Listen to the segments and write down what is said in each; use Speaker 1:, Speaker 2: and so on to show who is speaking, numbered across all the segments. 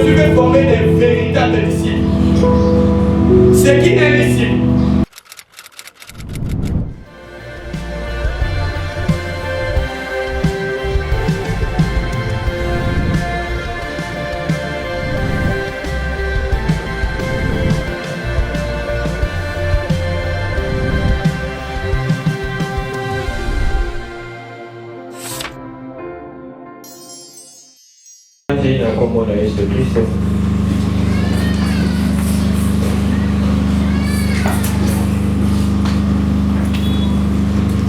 Speaker 1: Jésus veut former des véritables disciples. C'est qui est un disciple?
Speaker 2: Como la Jesucristo.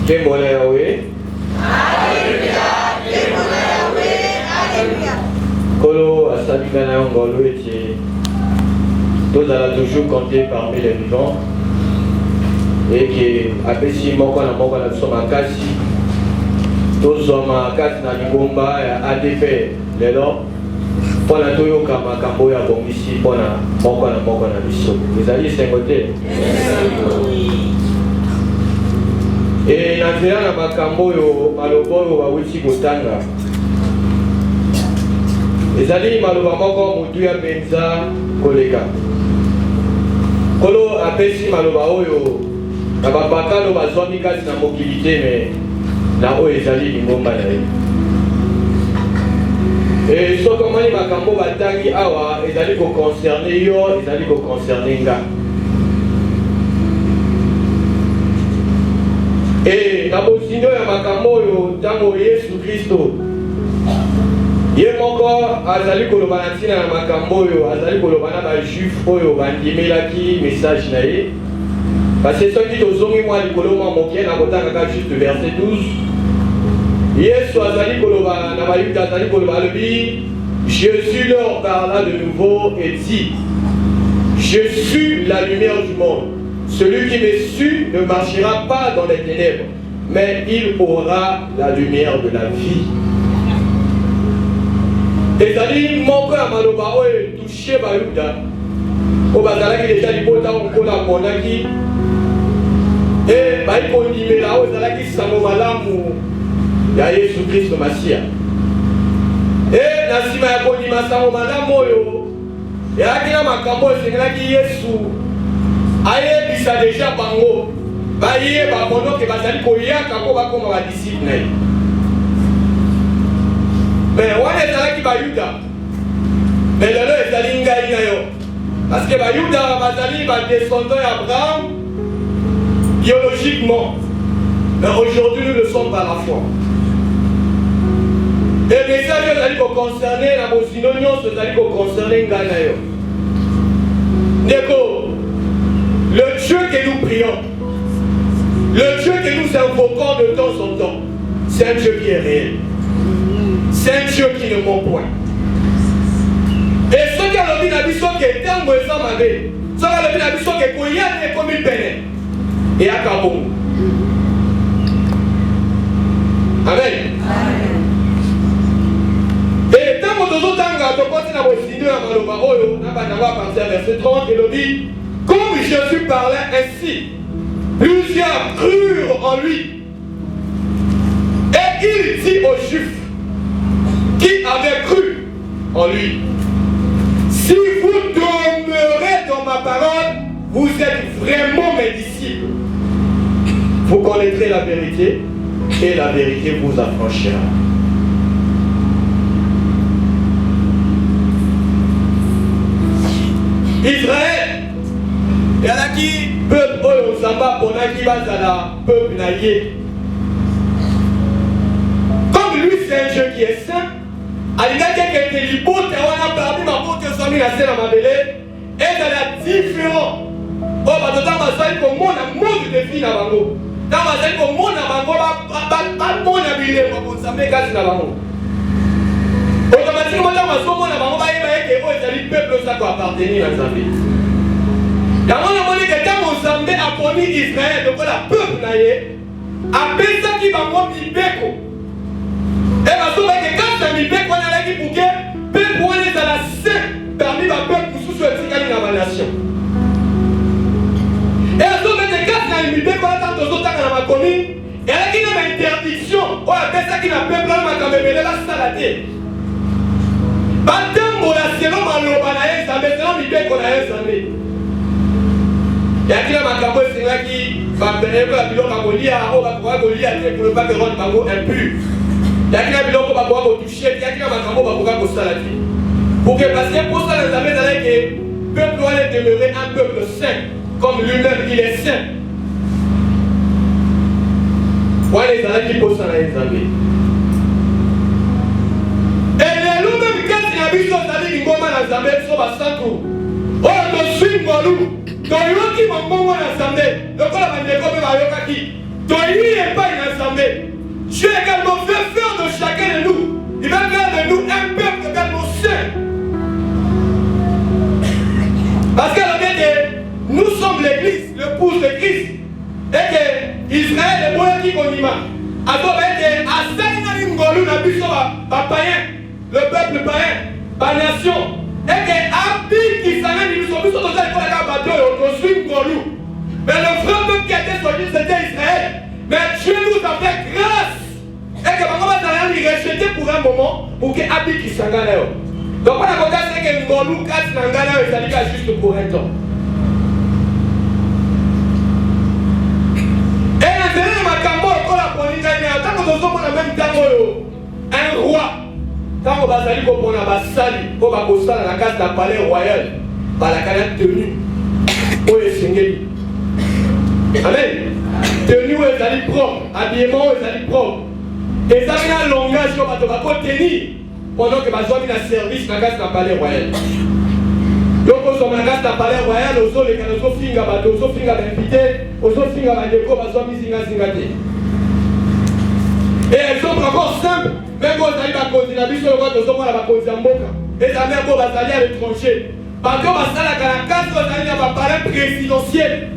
Speaker 2: Que mola Yahweh. Alléluia. Que mola Yahweh. Alléluia. Kolo asabikana ngolo eti. Tous allons toujours compter parmi les vivants. Et que apesi moko na soma kasi. Tous hommes kasi na ngomba ya ADP lelo. Pour la toyoka makambo ya bongisi pour na moko na biso. Vous allez s'engoter. Et na nzela na makambo yo malobo yo bawuti kotanga. Ezali maloba moko mutu ya penza koleka. Kolo apesi maloba oyo na babakalo bazwami kasi na mokilité mais na oyo ezali lingomba na ye. Et ce comment il va cambo batangi awa ezali ko concerner yo ezali ko concerner nga. Et na bosindo ya makambo yo tango Yesu Kristo ye moko azali koloba na ntina na makambo yo azali koloba na ba juif oyo bandimelaki message na ye parce que soki tozongi mwa likolo mwa moke na kotanga ka juste verset 12. Yesu azali koloba na bayuda azali koloba alobi Jésus leur parla de nouveau et dit je suis la lumière du monde. Celui qui me suit ne marchera pas dans les ténèbres, mais il aura la lumière de la vie. Ezali moko ya maloba oyo touché bayuda o bazalaki déjà libota okola monaki e baikondimela oyo ezalaki sango malamu ya Yesu Kristo Masia. Et na nsima ya kondima sango malamu oyo eyaki na makambo esengelaki Yesu ayebisa deja bango bayeba bonoke bazali koyaka mpo bakoma badisiple na ye. Mais wana ezalaki bayuda mais lelo ezali ngai na yo parce que bayuda bazali badescendant ya Abraham biologiquement, mais aujourd'hui nous le sommes par la foi. Et les messages ezali koconcerner na bosino nyonso ezali koconcerner ngai na yo. Ndeko, le Dieu que nous prions, le Dieu que nous invoquons de temps en temps, c'est un Dieu qui est réel. C'est un Dieu qui ne ment point. Et ce qui a le bien abisso qui est un moisson mavé, ce qui a le bien abisso qui est koyan et comme il pénètre. Et à Kabon. Amen. Et tant que nous avons continué à continuer à maloba oyo, n'a pas d'avoir partir verset 30 et le dit, comme Jésus parlait ainsi, plusieurs crurent en lui. Et il dit aux Juifs qui avaient cru en lui, si vous demeurez dans ma parole, vous êtes vraiment mes disciples. Vous connaîtrez la vérité et la vérité vous affranchira. Israël, il y a qui peuple au Zamba pour qui bazala peuple naïe. Comme lui c'est un Dieu qui est saint, il a dit que les potes on a parmi ma pote sami na sela mabele et ça la différent. Oh bah total basali ko mona monde de vie na bango. Dans basali ko mona bango ba mona bile ko samé kasi na bango. Automatiquement dans ma somo na bango ba yeba que oh c'est peuple ça doit appartenir à Zambie. Dans mon avis que quand Zambie a poni Israël donc la peuple naïe a pensé qui bango mibeko. Et ma somo que quand ça mibeko na la qui pour que peuple on est dans la saint parmi ma peuple pour sous souhaiter qu'il y a une nation. Et à ce moment-là, quand il y a une idée, quand il y a dans ma commune, il y a une interdiction. On appelle ça qui n'a pas besoin de me la salader. batambola selon maloba na ye nzambe selon mibeko na ye nzambe yakina makambo esengaki bayekola biloko ya kolia oyo bakoka kolia te pour ne pas que rendre bango impur yakina biloko bakoka kotouche te yakina makambo bakoka kosala te pour que parce que posala nzambe ezalaki ke peuple wana demeurer un peuple saint comme lui-même il est saint wana ezalaki posala ye nzambe elelo meme kasi na biso ozali lingoma na nzambe biso basantu oyo toswi ngolu toyoki mombongo na nzambe lokola bandeko mpe bayokaki toyi epai na nzambe Dieu également veut faire de chacun de nous il va faire de nous un peuple également saint parce que nous sommes l'église l'épouse de Christ et que Israël eboyaki kondima azoba ete asalingani ngolu na biso bapayen le peuple païen banation et que abikisangani biso biso tozali kolaka bato oyo tozwi ngolu mais le vrai peuple qui était sorti c'était Israël mais Dieu nous a fait grâce et que bango bazalaki rejeté pour un moment pour que abikisangana yo donc mpona kota c'est que ngolu kati na ngana oyo ezalika juste pour un temps un roi quand on va salir comme on a basali pour bakosala na kati na palais royal balakana tenue oyo esengeli amen tenue oyo ezali propre habillement oyo ezali propre ezali na langage oyo bato bakotenir pendant que bazwami na service na kati na palais royal donc ozoma na kati na palais royal ozolekana ozofinga bato ozofinga bainvité ozofinga bandeko bazwami zingazinga te. Et exemple encore simple, même quand on a eu la coordination, on a eu la coordination, et ça même quand on a allé à l'étranger. Parce qu'on a allé à la case, on a eu un palais présidentiel.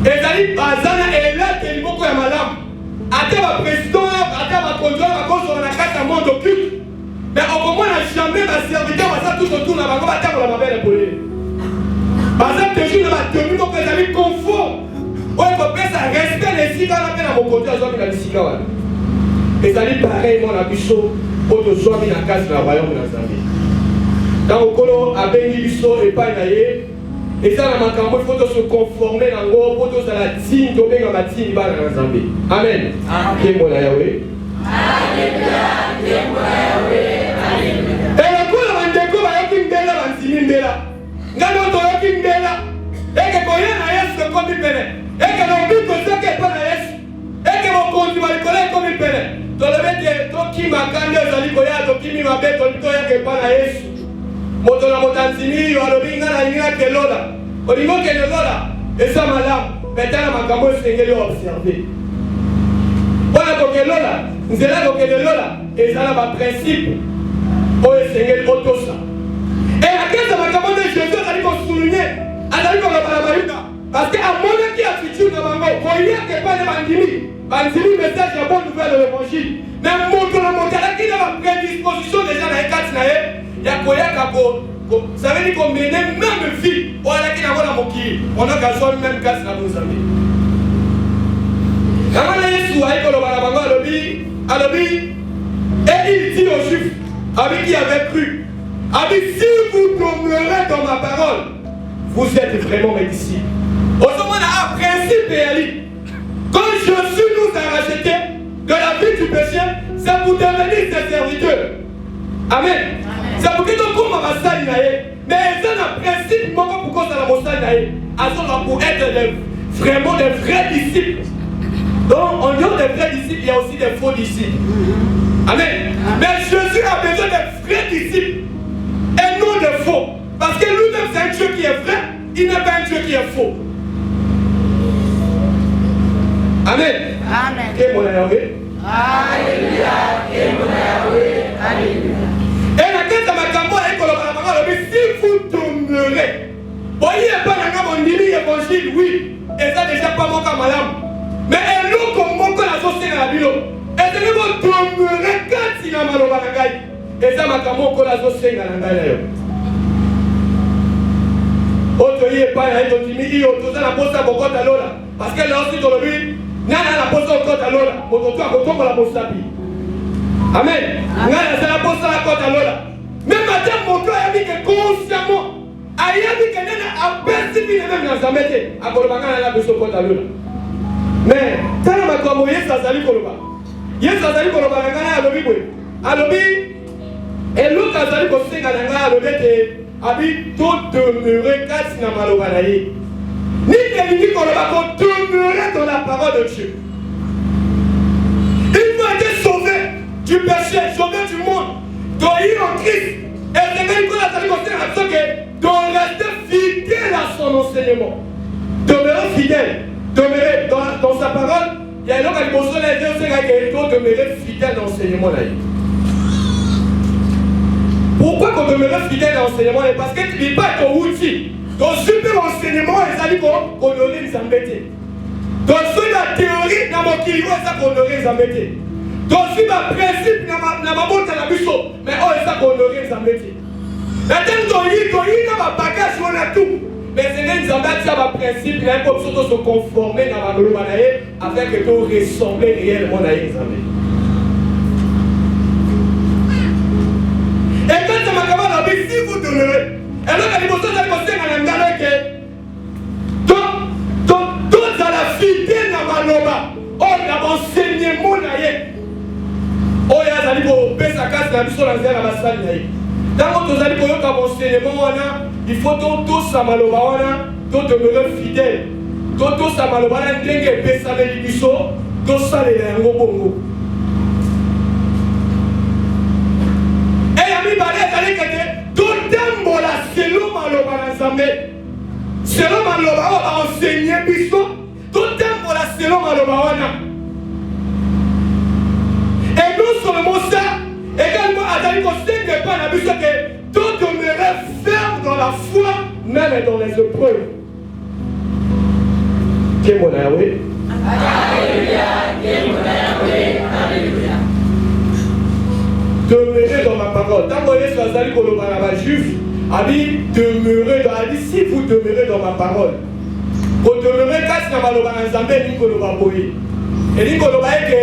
Speaker 2: Et ça dit, Bazana est là, c'est le mot qu'on a madame. Après le président, après le contrôle, on a case à monde occulte. Mais au moment où on n'a jamais un serviteur, on a tout autour, on a la belle épaulée. Bazana toujours dans la tenue, donc on a mis confort. On a fait ça, respect les cigares, on a fait la mocoté, on a mis la cigares. Et ça dit pareil, mon abisso, pour te soigner dans la case de la royaume de la Zambie. Dans le colo, à Bénibisso et Painaye, et ça, dans ma campagne, il faut se conformer dans le gros, pour que ça la digne, to bien la digne, dans la Zambie. Amen. Amen. Yahweh. Alléluia. Et le colo, on découvre avec une belle, on dit une belle. Nous avons une belle. Et que quand il y a un yes, comme il pénètre. Et que l'on dit que c'est qu'il pas un yes. Et que mon compte va le comme il pénètre. Toki makande ozali koya tokimi mabe tolitoya kepa na Yesu moto na motanzini yo alobi nga na linga kelola olingo kelola eza malamu petana makambo esengeli observe mpona kokelola nzela kokelola ezala baprincipe oyo esengeli otosa e akeza makambo nde Jésus azali kosouligne azali koloba na bayuda parce que amonaki attitude na bango koya kepa ne bandimi message ya bonne nouvelle de l'évangile. Mais moto na moto alaki na ba prédisposition déjà na ekati na ye ya koyaka ça veut dire qu'on mène même vie o alaki na bona mokili on a kazwa même kasi na bozambe kama Yesu ayi koloba na bango alobi et il dit aux Juifs avec qui avaient cru si vous demeurez dans ma parole vous êtes vraiment mes disciples osomona a principe et ali quand Jésus nous a racheté de la vie du péché, c'est pour devenir ses serviteurs. Amen. C'est pour que nous sommes basali naé. Mais c'est un principe pour qu'on soit basali naé. Pour être vraiment des vrais disciples. Donc, en dehors des vrais disciples, il y a aussi des faux disciples. Amen. Mais Jésus a besoin des vrais disciples et non des faux. Parce que lui-même, c'est un Dieu qui est vrai, il n'est pas un Dieu qui est faux. Amen. Amen. Alléluia. Alléluia. Et la tête de ma campagne, si vous demeurez, voyez pas la gamme évangile, oui, et ça déjà pas mon camarade. Mais elle nous comme la société à la bio. Et c'est que vous demeurez quand il a mal au bagage. Et ça m'a camarade la société à la gagne. Otoye pas ya totimi otoza na posa bokota lola parce que là aussi dans le but nana la posa bokota lola moto akotomba la posa bi amen nana la posa la kota lola même matin même dans sa métier, à Kolobanga, la besoin de Kotalula. Mais, quand on a commencé, ça s'allie Koloba. Yes, ça s'allie Koloba, à l'obi, à l'obi, et l'autre, ça s'allie Kosenga, à l'obi, abi, tout demeurer, quatre na malobanaye. Ni que Koloba, demeurer dans la parole de Dieu. Il faut être sauvé du péché, sauvé du monde, d'oïr en Christ. Et c'est même quand la salle conseille que de rester fidèle à son enseignement. Demeurer fidèle, demeurer dans sa parole. Il y a un autre qui pose les yeux, c'est qu'il faut demeurer fidèle à l'enseignement. Pourquoi qu'on demeurer fidèle à l'enseignement? Parce qu'il n'est pas ton outil. Ton super enseignement, il s'agit qu'on aurait les embêter. Donc, c'est la théorie dans mon kilo, c'est ça qu'on aurait les embêter. Donc, c'est le principe dans ma montre à la busso, mais oh, c'est ça qu'on aurait les embêter. Maintenant, il y a un bagage, on a tout. Mais c'est les embêter, ça va principe, il y a un peu de se conformer dans la globalité afin que tu ressembles réellement à les embêter. Et quand ça m'a commencé à dire, si vous demeurez, et là, quand il faut que ça soit un engagement que à la fidèle dans ma loba, on a enseigné mon aïe. Oh, il y a des gens qui ont sa casse dans la salle. Dans votre aïe, il faut tous à ma loba, tous demeurer fidèles. Tous à ma loba, tous à les bongo. Et il y a mis balai que tout tempo la selon ma loba ensemble. Selon ma loba, on va enseigner biso. Tout tempo la selon ma loba. Et non seulement ça, également à la conseil de pas la biso que tout demeurer ferme dans la foi, même dans les épreuves. Dieu mon Yahweh. Alléluia, Dieu mon Yahweh, alléluia. Demeurez dans ma parole. Tant que les Azali Kolobana juif, a dit demeurez dans. A dit si vous demeurez dans ma parole, vous demeurez quand na malobana nzambe ni koloba boye. Et ni koloba que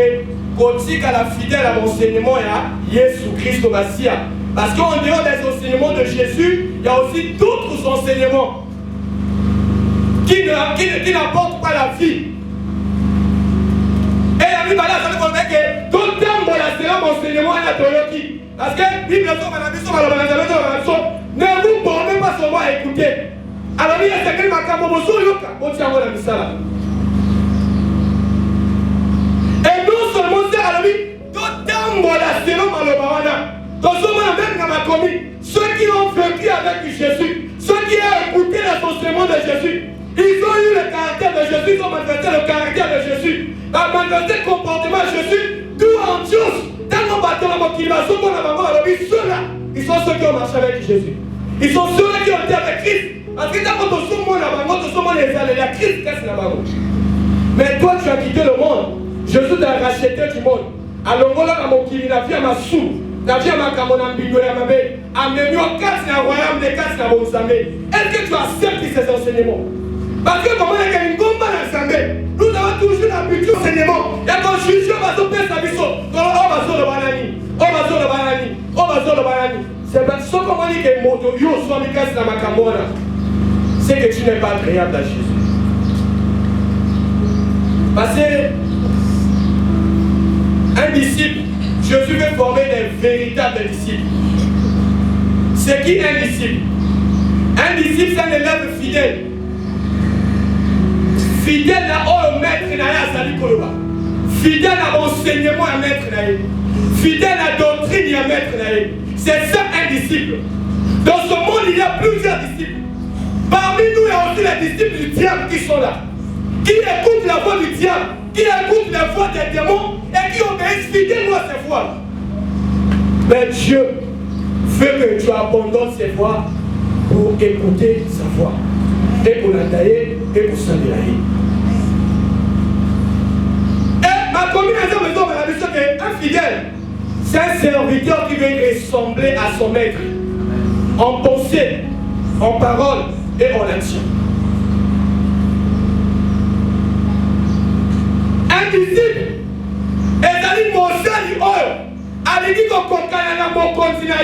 Speaker 2: kotika la fidèle à l'enseignement ya Jésus Christ au Messie. Parce qu'en dehors des enseignements de Jésus, il y a aussi d'autres enseignements qui n'apportent pas la vie. Et la Bible ça veut dire que tout temps la c'est l'enseignement à la théologie. Parce que la Bible ne vous bornez pas seulement à écouter. Alors il y a ce que et non seulement c'est à la vie, tout temps la c'est ceux qui ont vécu avec Jésus, ceux qui ont écouté l'enseignement de Jésus, ils ont eu le caractère de Jésus, ils ont manifesté le caractère de Jésus, ils ont manifesté le comportement de Jésus, tout en chose. Dans nos bâtiments, ceux-là, ils sont ceux qui ont marché avec Jésus. Ils sont ceux-là qui ont été avec Christ. Parce que dans notre monde, les Christ, qu'est-ce que c'est? Mais toi, tu as quitté le monde. Jésus t'a racheté du monde. Alors, on a mon qui n'a vu à ma sou. N'a vu à ma camona bigo ya mabe. Amenez au casse na royaume des casses na bonsamé. Est-ce que tu acceptes ces enseignements? Parce que comment il y a une combat dans l'assemblée, nous avons toujours l'habitude d'enseignement. Et quand je suis va se faire sa mission, on va sur le banani, on va sur le banani, on va sur le banani. C'est parce que comment il y a une moto, yo soit mi casse na ma camona. C'est que tu n'es pas agréable à Jésus. Parce que un disciple, Jésus veut former des véritables disciples. C'est qui un disciple? Un disciple, c'est un élève fidèle. Fidèle à au maître Naya Sali Koloba. Fidèle à l'enseignement à maître Naya. Fidèle à la doctrine à maître Naya. C'est ça un disciple. Dans ce monde, il y a plusieurs disciples. Parmi nous, il y a aussi les disciples du diable qui sont là. Qui écoutent la voix du diable, qui écoutent la voix des démons et qui obéissent fidèlement à ses voix. Mais Dieu veut que tu abandonnes ses voix pour écouter sa voix. Et pour la tailler et pour s'enlever. Et ma combinaison me donne la mission qu'un fidèle, c'est un serviteur qui veut ressembler à son maître. En pensée, en parole et en action. Un disciple, et d'aller manger du oil, allez dire qu'on comprenne à mon continent,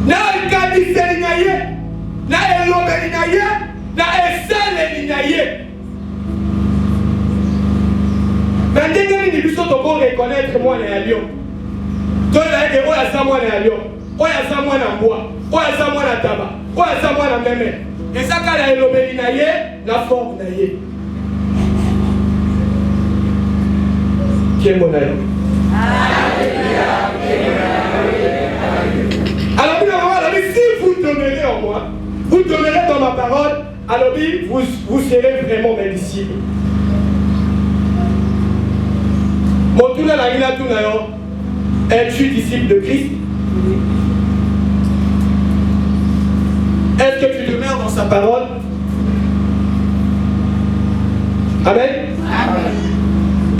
Speaker 2: n'a pas de na elobeli na ye na esaleli na ye. Mais ndenge nini biso toko reconnaître mwana ya lion toyeba ete oyo aza mwana ya lion, oyo aza mwana mbwa, oyo aza mwana taba, oyo aza mwana meme. Eza kala elobeli na ye na forme na ye. Kembo na yo. Alors, si vous demeurez en moi, vous demeurez dans ma parole, alors vous serez vraiment mes disciples. Mon es-tu disciple de Christ? Est-ce que tu demeures dans sa parole? Amen. Amen.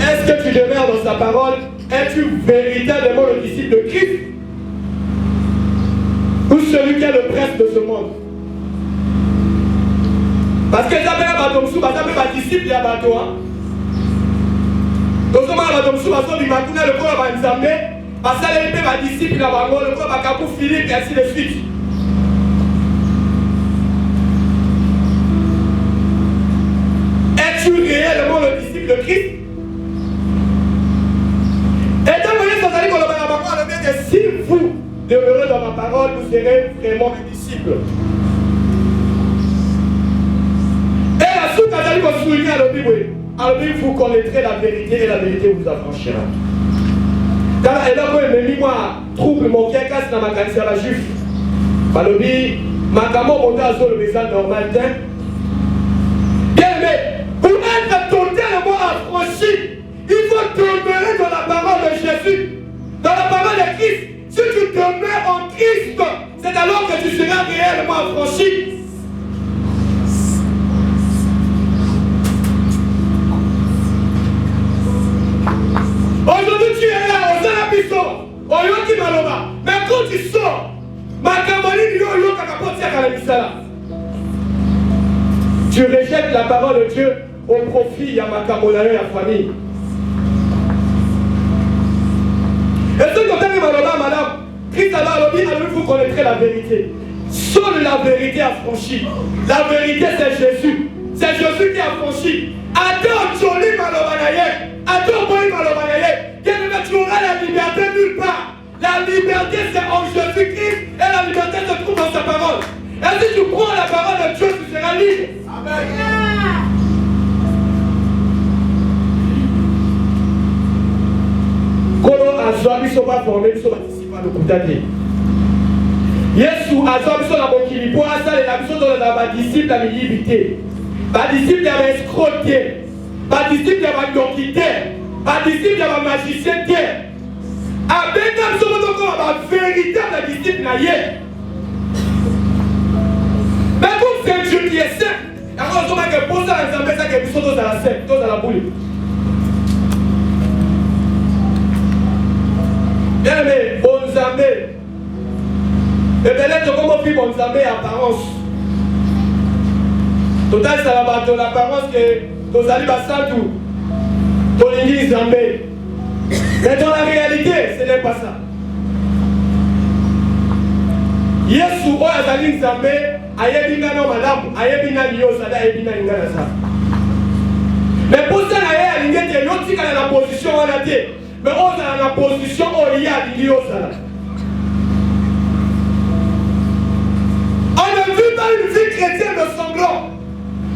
Speaker 2: Est-ce que tu demeures dans sa parole? Es-tu véritablement le disciple de Christ? Ou celui qui est le prince de ce monde? Parce que ça fait un disciple à bateau. Donc, ça fait un disciple le corps va Nzambe, parce que les disciples à Bango, le corps va Kapou Philippe et ainsi de suite. Es-tu réellement le disciple de Christ? Et donc, si vous demeurez dans ma parole, vous serez vraiment mes disciples. Et la suite a dit qu'on souligne à l'Obi, vous connaîtrez la vérité et la vérité vous affranchira. Et là, moi, trouble mon cœur, casse dans ma cancer à la juif. Balobi, ma camo monte à zone le message normal. Bien aimé, pour être totalement affranchi, il faut demeurer dans la parole de Jésus, dans la parole de Christ. Si tu demeures en Christ, c'est alors que tu seras réellement affranchi. Aujourd'hui tu es là, au Zanabiso, au Yoki Maloba, mais quand tu sors, tu rejettes la parole de Dieu au profit de Makamolayo et la famille. Et ce que tu madame, Christ a dit, vous connaîtrez la vérité. Seule la vérité a franchi. La vérité c'est Jésus. C'est Jésus qui a franchi. Attends, Joli Malobanaye. Attends, Boy Malobanaye. Tu auras la liberté nulle part. La liberté c'est en Jésus-Christ et la liberté se trouve dans sa parole. Et si tu prends la parole de Dieu, tu seras libre. Amen. Kolo azwa biso ba formé biso ba disciple de kutate. Yesu azwa biso na bokili po asale na biso dans la disciple à l'illimité. Ba disciple ya ba escroquer. Ba disciple ya ba donkité. Ba disciple ya ba magicien. Avec un véritable disciple naïe. Mais comme c'est Dieu qui est saint, alors on va poser à l'examen ça que nous sommes dans la scène, dans la boule. Bien aimé, bon Zambé. Et peut-être comment puis bon Zambé apparence. Total ça va dans l'apparence que nos alibas tout. Ton église Zambé. Mais dans la réalité, ce n'est pas ça. Yesu o azali nzambe ayebinga no malamu ayebinga liyo sada ayebinga ngana sa. Mais pour ça na alingi te yotika na position wana te. Mais on a la position o ya liyo sada. On ne vit pas une vie chrétienne de semblant.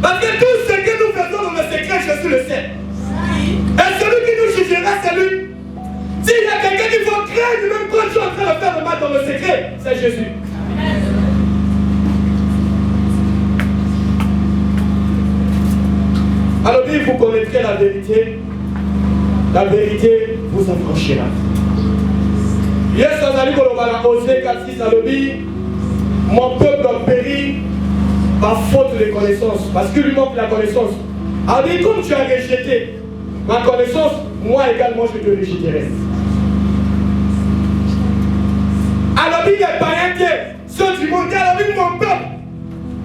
Speaker 2: Parce que tout ce que nous faisons dans le secret, Jésus le sait. Et celui qui nous jugera, c'est lui. S'il y a quelqu'un qui faut craindre, même quand je suis en train de faire le mal dans le secret, c'est Jésus. Alors dit, vous connaîtrez la vérité vous affranchira. Yes, Azali Kolobala, Osée 4:6, alors dit, mon peuple périt par faute de connaissance, parce qu'il lui manque la connaissance. Alors dit, comme tu as rejeté ma connaissance, moi également je te rejetterai. Alors il y a païens ceux du monde, alors il mon peuple.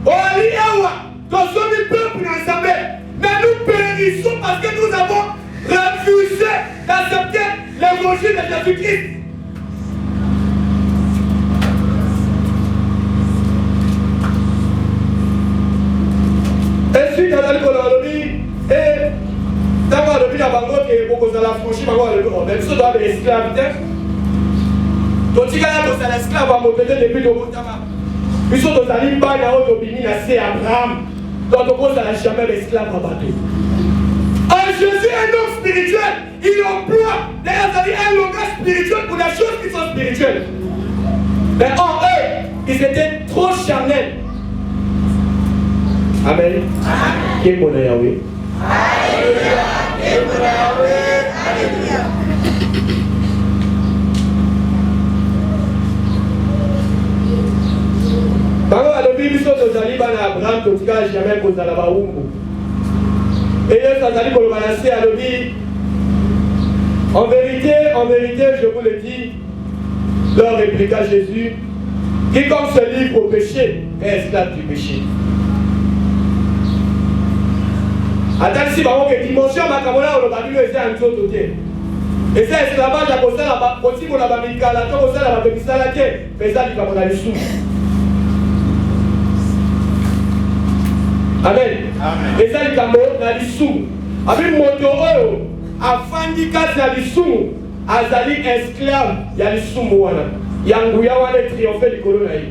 Speaker 2: Oh Aliawa, nous sommes le peuple ensemble. Mais nous périssons parce que nous avons refusé d'accepter l'évangile de Jésus-Christ. esclave. Tu as l'esclave à monter depuis le Botama. Ils sont dans un limba et dans l'Obini, c'est Abraham. Donc, on n'a jamais l'esclave à bateau. Jésus est un homme spirituel. Il emploie un langage spirituel pour les choses qui sont spirituelles. Mais en eux, ils étaient trop charnels. Amen. Qui est mon Yahweh? Alléluia. Alléluia. Quand on a le Bible sur nos alibans à Abraham, tout cas, jamais qu'on a la baoumou. Et ça s'allie pour le balancer à l'objet. En vérité, je vous le dis, leur répliqua Jésus, quiconque se livre au péché est esclave du péché. Attends, si par exemple, dimension, ma camarade, on va dire que c'est un autre côté. Et c'est esclavage à cause de la possible pour la Bamika, la cause de la Bamika, la terre, mais ça, du camarade, les sous. Amen. Et ça, le camarade, la lissou. Avec mon taureau, afin d'y casser la lissou, azali esclave, il y a lissou mouana. Yangouya wana triomphe du colonel.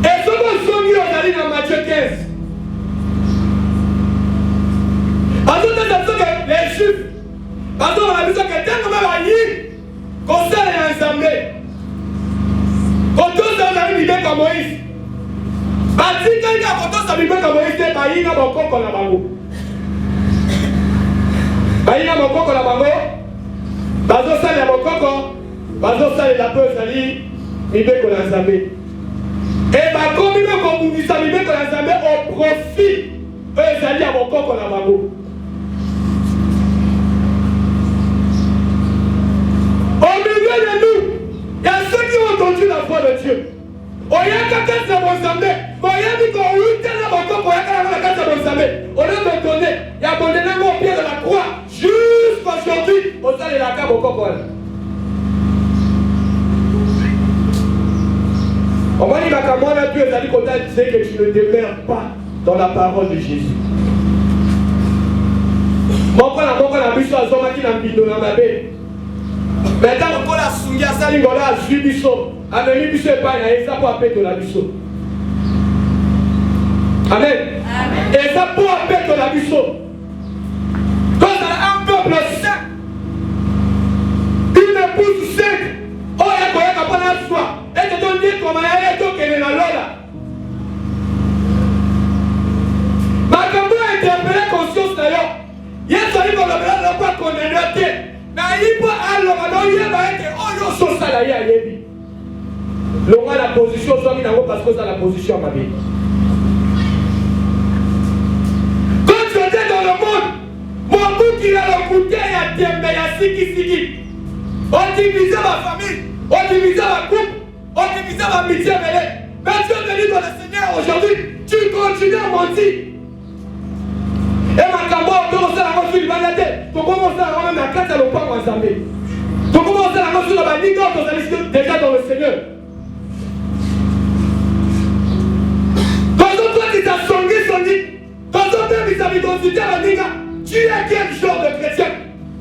Speaker 2: Et ce que nous sommes dans Matthieu 15. Parce que les Juifs, parce qu'on a besoin que tant que même à y, qu'on s'est ensemble, qu'on tous dans une idée comme Moïse. Parce que quand on tous dans une idée comme Moïse, c'est pas y a mon corps qu'on a bango. Pas y a mon corps qu'on a bango. Parce que ça, il y a mon corps, parce que ça, il a peur, ça dit, il veut qu'on a ensemble. Et bah, comme il veut qu'on vous dise ça, il veut qu'on a ensemble au profit. Eux, ça dit à mon corps qu'on a bango. Au milieu de nous, il y a ceux qui ont entendu la voix de Dieu. On y a quelqu'un qui s'est ensemble. On y a dit qu'on lui tient la corps pour y a quelqu'un qui s'est ensemble. On a donné, il a abandonné mon pied de la croix. Jusqu'à aujourd'hui, on s'est la cave au corps. On m'a dit que moi, Dieu a dit qu'on t'a dit que tu ne demeures pas dans la parole de Jésus. Mon frère, a vu ça, qui n'a mis dans la baie. Maintenant, on a souillé à ça, on a suivi biso. Amen, biso et pas, et ça pour appeler de la biso. Amen. Et ça pour appeler de la biso. Quand on a un peuple saint, une épouse sainte, oh, il y a quoi qu'on a soi. Et te donne dire comment il y a tout qui est dans l'ordre. Ma campagne a interpellé conscience d'ailleurs. Il y a celui qu'on a pas condamné. Mais il peut aller à la position, parce que c'est la position à ma vie. Quand tu étais dans le monde, mon bout qui a le bouteille à Diembe, à Siki. On divisait ma famille, on divisait ma couple, on divisait ma amitié. Mais tu es venu dans le Seigneur aujourd'hui, tu continues à mentir. Et ma camarade, tu commences à la reçu l'humanité. Tu commences à la remettre la carte à l'opin ensemble. Tu commences à la reçu la bannière quand tu es déjà dans le Seigneur. Quand toi tu t'as sonné, quand toi tu as identité à la Niga, tu es quel genre de chrétien?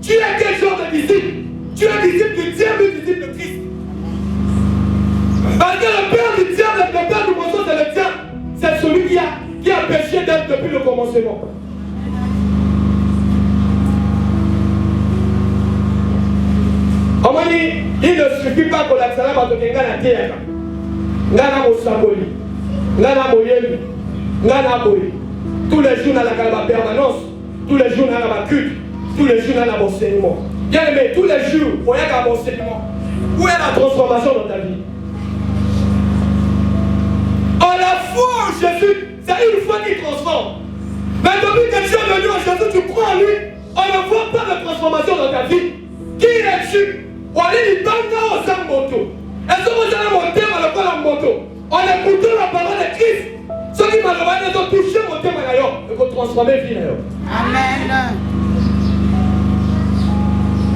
Speaker 2: Tu es quel genre de disciple? Tu es disciple du diable ou disciple de Christ? Parce que le père du diable, le père du mensonge, c'est le diable. C'est celui qui a péché d'être depuis le commencement. On m'a dit, il ne suffit pas pour la salam à te gagner la terre. Nana Mosamboli, Nana Moyeli, Nana Boy. Tous les jours dans la permanence, tous les jours dans la culte, tous les jours dans l'enseignement. Bien aimé, tous les jours, il y a un enseignement. Où est la transformation dans ta vie? En la foi en Jésus, c'est une foi qui transforme. Mais depuis que tu es venu en Jésus, tu crois en lui, on ne voit pas de transformation dans ta vie. Qui es-tu? On est dans sa moto. Est-ce que vous allez monter dans la moto? En écoutant la parole de Christ, ceux qui malheureusement ont touché mon thème d'ailleurs, il faut transformer la vie d'ailleurs. Amen.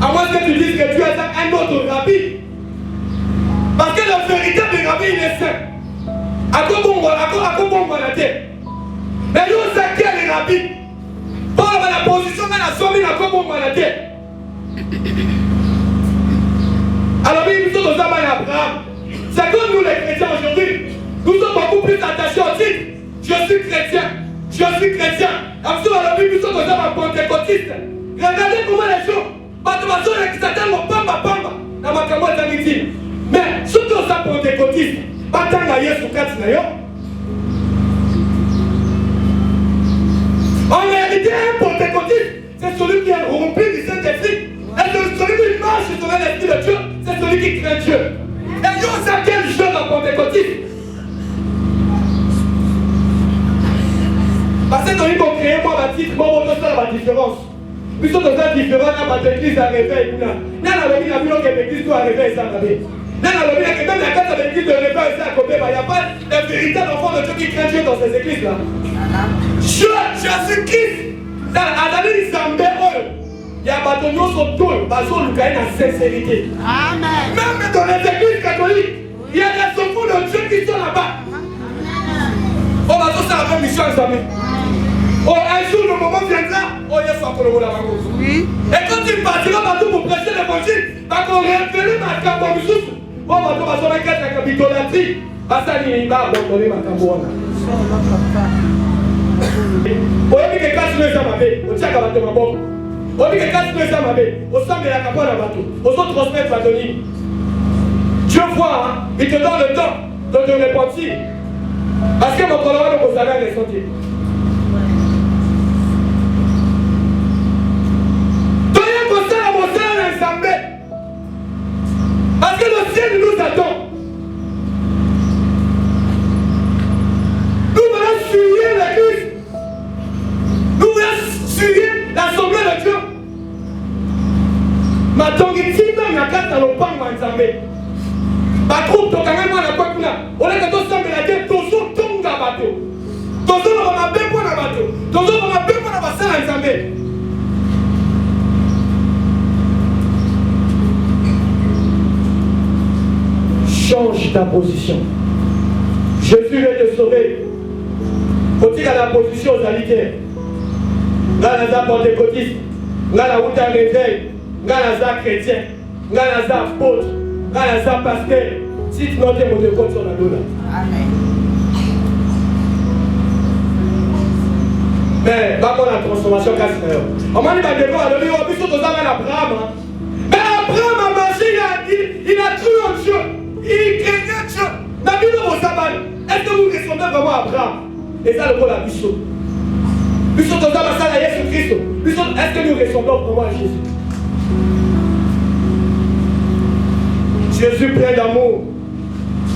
Speaker 2: À moins que tu dises que tu es un autre rabbi. Parce que le véritable rabbi, il est saint. À quoi bon la terre? Mais nous, c'est quel rabbi? Pour la position de Nous sommes beaucoup plus attachés au titre. Je suis chrétien. Je suis chrétien. Absolument, la Bible, nous sommes un pentecôtiste. Regardez comment les gens, mais surtout ça pentecôtiste, pas tant à Yesu Christ. En réalité, un pentecôtiste, c'est celui qui est rempli du Saint-Esprit. Et celui qui marche sur l'Esprit de Dieu, c'est celui qui craint Dieu. Et Dieu sait quel jeu dans pentecôtiste. Parce que celui qu'on crée, moi, ma titre, moi, on ça la différence. Puis sont dans la différence, dans l'église à réveil. Nous avons vu l'église à réveil, ça va bien. Nous avons vu que même la carte de l'église de réveil, ça a combien. Il n'y a pas de véritable enfant de Dieu qui craint Dieu dans ces églises-là. Jésus-Christ, dans l'année Zambé, il y a des gens qui sont tous, ils ont la sincérité. Amen. Même dans les églises catholiques, il y a des enfants de Dieu qui sont là-bas. On va tous faire la même mission ensemble. Oh, un jour, le moment viendra, oh, il y a ça pour le monde. Oui. Et quand il partira partout pour prêcher l'évangile, parce qu'on révèle ma campagne sous. Oh, on va faire la capitolatrie. Parce qu'il va abandonner ma campagne. Oh, il y a des cas sur les amabés, on tient à battre ma bombe. Oh, il y a des cas sur les amabés, on sent de la campagne à bateau. On se transmet la donner. Dieu voit, hein, il te donne le temps de te repentir. Parce que mon collègue ne vous avez ressenti. Parce que le ciel nous attend. Nous voulons suivre l'église. Nous voulons suivre l'assemblée de Dieu. Ma tongue est si même la carte à l'opang manzambe. Ma troupe, ton quand même, on a pas de là. On a que tout ça, mais la tête, tout ça, tombe à bateau. Tout ça, on a bien pour la bateau. Tout ça, on a bien pour la bateau. Change ta position. Jésus veut te sauver. Faut-il à la position aux alitaires. Là, la pentecôtiste. Là, la route à réveil. Là, la chrétien. Là, la apôtre. Là, la pasteur. Si tu n'as pas de compte sur la douleur. Amen. Mais, pas pour la transformation casse-nez. On m'a dit, bah, d'abord, on a vu surtout ça avec Abraham. Mais Abraham a marché, il a cru en Dieu. Il craignait Dieu. La Bible au sabbat. Est-ce que vous ressemblez vraiment à Abraham? Et ça, le mot la Bichot. Bichot, on a ça à Jésus Christ. Bichot, est-ce que nous ressemblons vraiment à Jésus? Jésus plein d'amour.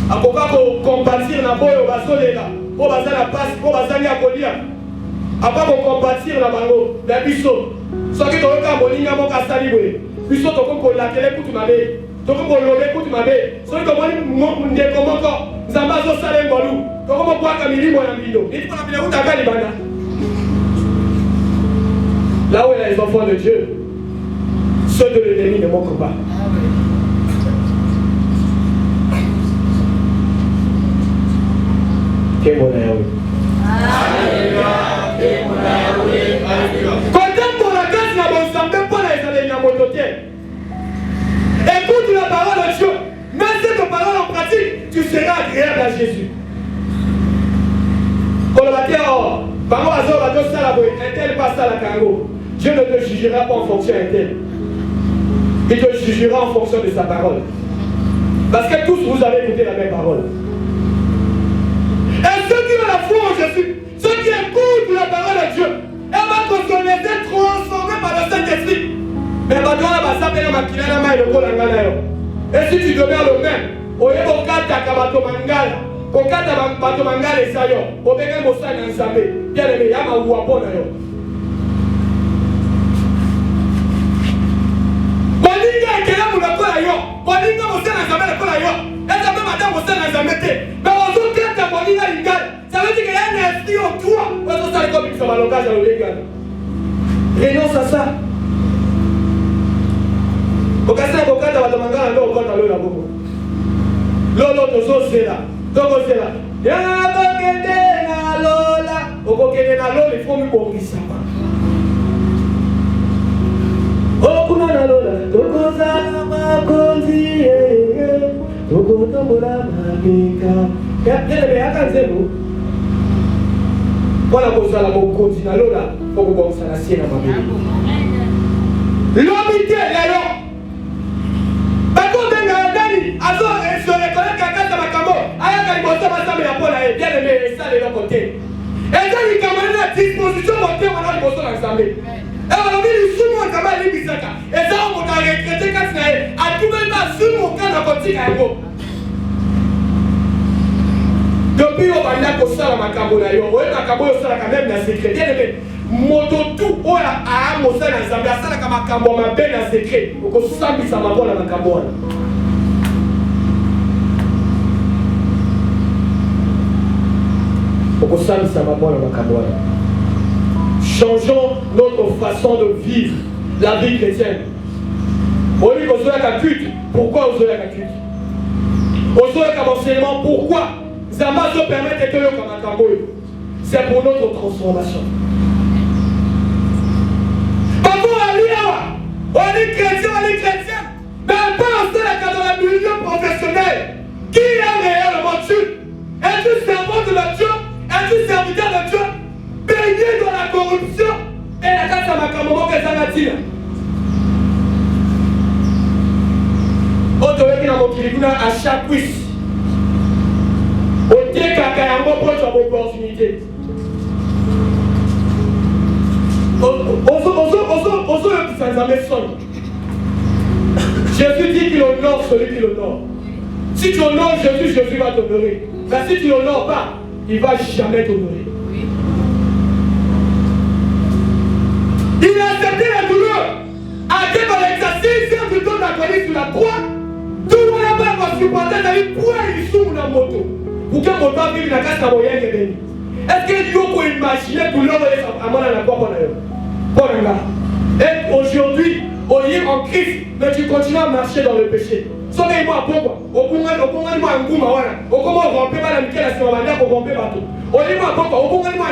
Speaker 2: À pourquoi compatir na boyo basolela, pour baser la passe, pour baser la colia. Après qu'on compatir na bango, la Bichot. Ce qui doit être molinga mon casalibre. Bichot, on peut la télé pour tout ma vie. Donc, on peut le coup de ma vie. Celui qui a dit comment encore, nous avons besoin de salaire bolou. Donc, on peut voir comme il dit, moi, il dit, il faut la vidéo où tu as gagné. Là où il y a les enfants de Dieu, ceux de l'ennemi ne manquent pas. Quel bonheur. Quand on a la classe, il y a bon samedi, pas les allées, il y a mon hôtel. Écoute la parole de Dieu. Mets cette parole en pratique, tu seras agréable à Jésus. Dieu ne te jugera pas en fonction d'elle. Il te jugera en fonction de sa parole. Parce que tous vous avez écouté la même parole. Et ceux qui ont la foi en Jésus, ceux qui écoutent la parole de Dieu, elle va consommer, être transformés par le Saint-Esprit. Mais et si tu demeures le même, au lieu de renonce à ça. Okasa kokata batamangana ndo okota lo la boko. Lolo tozosela. Tozosela. Ya bakende na lola. Okokende na lola ifo mi bongisa. Okuna na lola. Tokoza makonzi. Tokotombola mageka. bien-aimé, attendez-vous. Voilà pour ça, la mokondi na lola, pour que ça la sienne à ma vie. L'homme là. Bako benga ndani, azo se reconnaît kaka za makamo, aya ka liboso basame ya pola e bien aimé ça de l'autre côté. Et ça il kamana na disposition monter wana liboso na Nzambe. Et on dit le sumo kama libisaka. Et ça on va regretter quand na e, atume na sumo kana kotika yango. Depuis on va là ko sala makambo na yo, oye makambo yo sala quand même na secret. Bien aimé, moto tout oya a mosa na Nzambe asala kama makambo mabe na secret. Ko sambisa mabola makambo wana. Changeons notre façon de vivre la vie chrétienne. On dit qu'on soit à culte. Pourquoi on soit à culte? On soit à enseignement. Pourquoi? Zama se permet de te le. C'est pour notre transformation. On est chrétien, mais on peut aussi dans le milieu professionnel. Qui est réellement Dieu? Es-tu servant de Dieu? Es-tu serviteur de Dieu? Baigné dans la corruption et la casse à ma caméra que ça va dire. On doit dire à chaque cuisse. On dit qu'il y a un bon proche à vos opportunités. Jésus dit qu'il honore celui qui l'honore. Si tu honores Jésus, Jésus va t'honorer. Mais si tu ne l'honores pas, il ne va jamais t'honorer. Il a accepté la douleur. Arrêtez dans l'exercice, du temps d'accoyer sur la croix. Tout le monde va supporter la vie. Pourquoi il souffre dans la moto? Pour que mon père vive la casse à moyen qui est béni. Est-ce qu'il faut imaginer douleur à moi dans la croix? Et aujourd'hui, on est en Christ, mais tu continues à marcher dans le péché. Soyez-moi pourquoi? Au point de moi, un coup, au comment on rompait mal la nickel à ce moment-là, on rompait bateau. On est moi pourquoi? Au point de moi,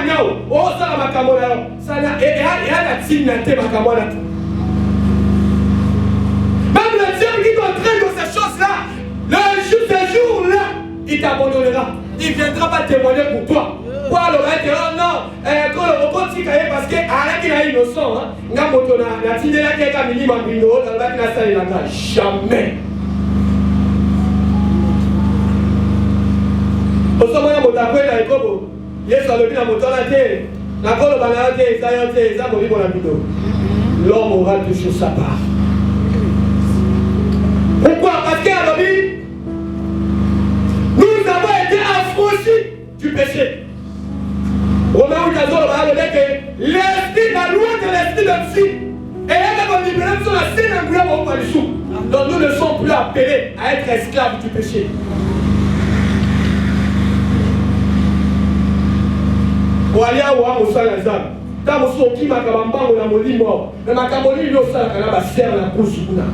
Speaker 2: oh, ça la macamola, ça n'a et la tignité macamola. Même le Dieu qui t'entraîne dans ces choses-là, ce jour-là, il t'abandonnera. Il ne viendra pas témoigner pour toi. Pourquoi le maître? Oh non, quand le robot s'y caille parce que il est innocent, il a la tine là qui est à minimum, il a salé la tâche. Jamais. Au sommet, il y a un peu de il y a un moteur à terre. La colle banane, ça mourir pour la vidéo. L'homme aura toujours sa part. Pourquoi? Parce qu'à la vie, nous avons été affranchis du péché. Romain 8 va dire que l'esprit, la loi de l'esprit de vie, et elle est libérée sur la scène angulaire au Palissou. Donc nous ne sommes plus appelés à être esclaves du péché. Walia wa musala nzambe. Ta musoki makabambango na molimo. Na makamoli yo sala kana ba serre la kusukuna.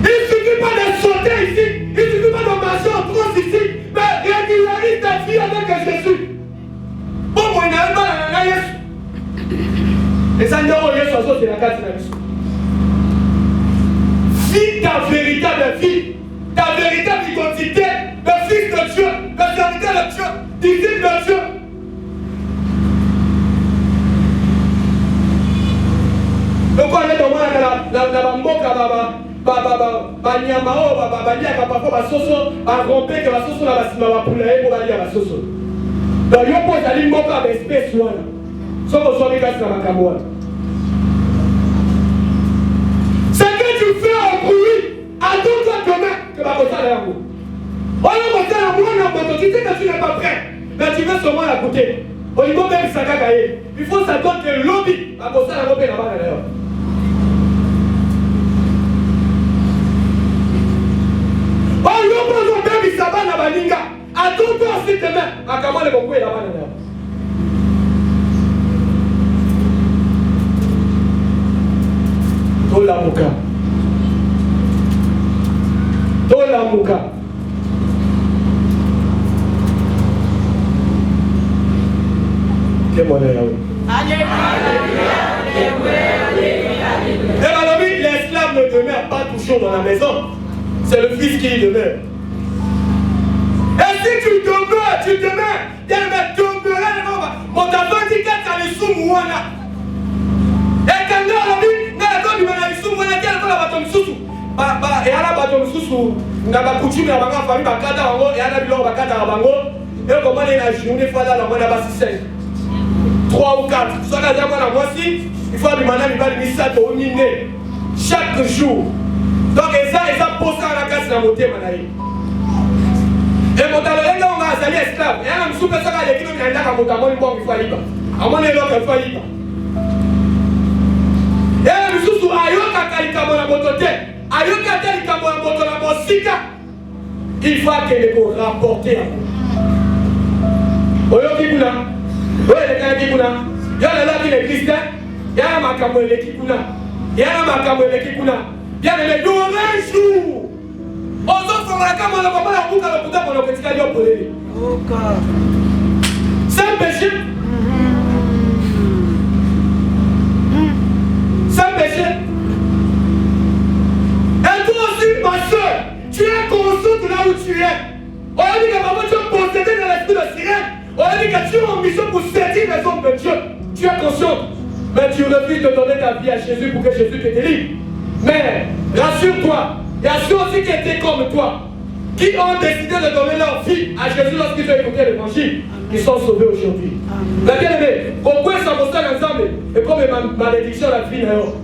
Speaker 2: Il suffit pas de sauter ici, il suffit pas de marcher en crosse ici, mais régularise ta vie avec Jésus. Bon, moi, il n'y a pas la Yesu. Et ça, c'est la carte de la vie. Vis ta véritable vie, ta véritable identité, le Fils de Dieu, le serviteur de Dieu, disciple de Dieu. Donc, on est dans la mboka banyamao baliaka parfois basoso arompe que basoso na basima bapula ye po balia basoso. Donc yo po ezali mboka baespèce wana soko ozwami kasi na makambo wana. Ce que tu fais en bruit, attends-toi demain que bakosala yango. Oyo kosala mwana moto, tu sais que tu n'es pas prêt, mais tu veux seulement la goûter. Olingo même sakaka ye. Il faut s'attendre que lobby bakosala yango mpe na bana na yo. Oh, yo pozo baby sabana baninga. Attends-toi aussi demain. Akama le bokwe la bana na. Tola muka. Tola muka. Que monnaie là. Alléluia. L'esclave ne demeure pas toujours dans la maison. c'est le Fils qui y demeure. Et si tu demeures, il y a le demeurer, mon enfant dit que tu as les sous-mouana. Et quand on a dit, tu as les sous-mouana, tu as les sous-mouana. Et à la bâton sous na ba coutume ya banga famille bakata bango et ana biloko bakata bango et comment la journée fois là la mona ba 5 3 ou 4 soit la jambe na voici il faut bimana mibali misato onine chaque jour donc ça posa la casse na motema na ye et motalo lenga on va azali esclave et ana msupe saka le kilo na ndaka motamoni bon il faut liba amone loka il faut liba et ana msusu ayoka kalikamo na botote. Il faut qu'elle ait rapporté à vous. Il y a les chrétiens, il y a ma caméra qui kuna, il y a ma caméra qui kuna, il y a les deux jours. On s'en fout la caméra, on va la boucle à la boucle pour le petit caillou pour les. Sans péché. Sans péché. Ma soeur, tu es conscient de là où tu es. On a dit que maman, tu es possédé dans l'esprit de sirène. On a dit que tu es en mission pour servir les hommes de Dieu. Tu es conscient. Mais tu refuses de donner ta vie à Jésus pour que Jésus te délivre. Mais rassure-toi, il y a ceux aussi qui étaient comme toi, qui ont décidé de donner leur vie à Jésus lorsqu'ils ont écouté l'évangile, qui sont sauvés aujourd'hui. La bien-aimée, pourquoi ça vous sert ensemble et comme ma malédiction la vie d'ailleurs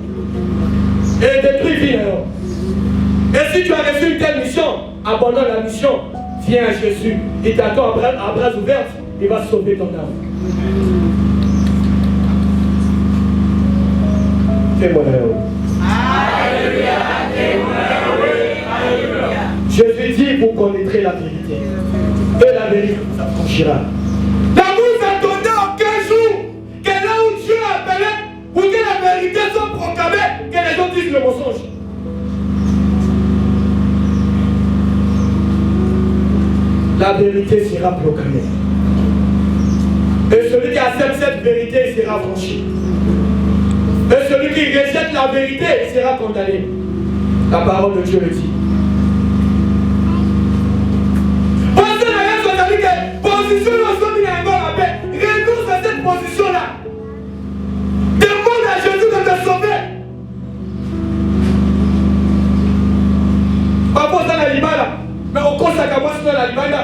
Speaker 2: et détruit vie d'ailleurs. Et si tu as reçu une telle mission, abandonne la mission, viens à Jésus, il t'attend à bras ouverts, il va sauver ton âme. Fais-moi l'heure. Jésus dit, vous connaîtrez la vérité. Et la vérité vous affranchira. Ne vous attendez aucun jour que là où Dieu a appelé, pour que la vérité soit proclamée, que les gens disent le mensonge. La vérité sera proclamée. Et celui qui accepte cette vérité sera franchi. Et celui qui rejette la vérité sera condamné. La parole de Dieu le dit. Pensez à rien, c'est-à-dire que position dans son la paix. Renonce à cette position-là. Demande à Jésus de te sauver. Parfois, ça n'a pas là. Mais au consacre moi sur la libanda.